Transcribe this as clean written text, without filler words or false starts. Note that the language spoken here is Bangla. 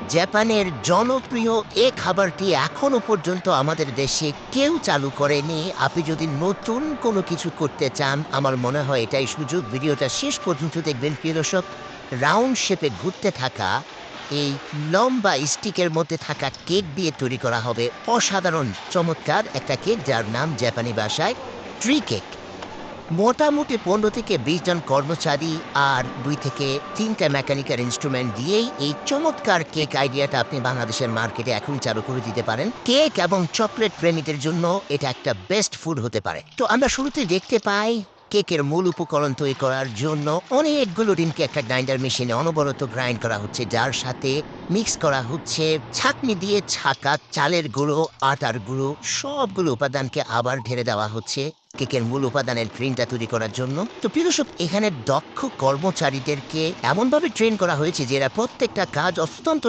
জাপানের জনপ্রিয় এ খাবারটি এখনো পর্যন্ত আমাদের দেশে কেউ চালু করেনি। আপনি যদি নতুন কোনো কিছু করতে চান, আমার মনে হয় এটাই সুযোগ। ভিডিওটা শেষ পর্যন্ত দেখবেন প্রিয় দর্শক। রাউন্ড শেপে ঘুরতে থাকা এই লম্বা স্টিকের মধ্যে থাকা কেক দিয়ে তৈরি করা হবে অসাধারণ চমৎকার একটা কেক, যার নাম জাপানি ভাষায় ট্রি কেক। মোটামুটি ১৫ থেকে ২০ জন কর্মচারী আর ২ থেকে ৩টা মেকানিক্যাল ইন্সট্রুমেন্ট দিয়েই এই চমৎকার কেক আইডিয়াটা আপনি বাংলাদেশের মার্কেটে এখনই চালু করে দিতে পারেন। কেক এবং চকলেট প্রেমীদের জন্য এটা একটা বেস্ট ফুড হতে পারে। তো আমরা শুরুতে দেখতে পাই কেকের মূল উপকরণ তৈরি করার জন্য অনেকগুলো ডিমকে একটা গ্রাইন্ডার মেশিনে অনবরত গ্রাইন্ড করা হচ্ছে, যার সাথে মিক্স করা হচ্ছে ছাঁকনি দিয়ে ছাঁকা চালের গুঁড়ো, আটার গুঁড়ো, সবগুলো উপাদানকে আবার ঢেলে দেওয়া হচ্ছে কেকের মূল উপাদানের ক্রিমটা তৈরি করার জন্য। তো প্রিয় দর্শক, এখানে দক্ষ কর্মচারীদেরকে এমনভাবে ট্রেন করা হয়েছে যে এরা প্রত্যেকটা কাজ অত্যন্ত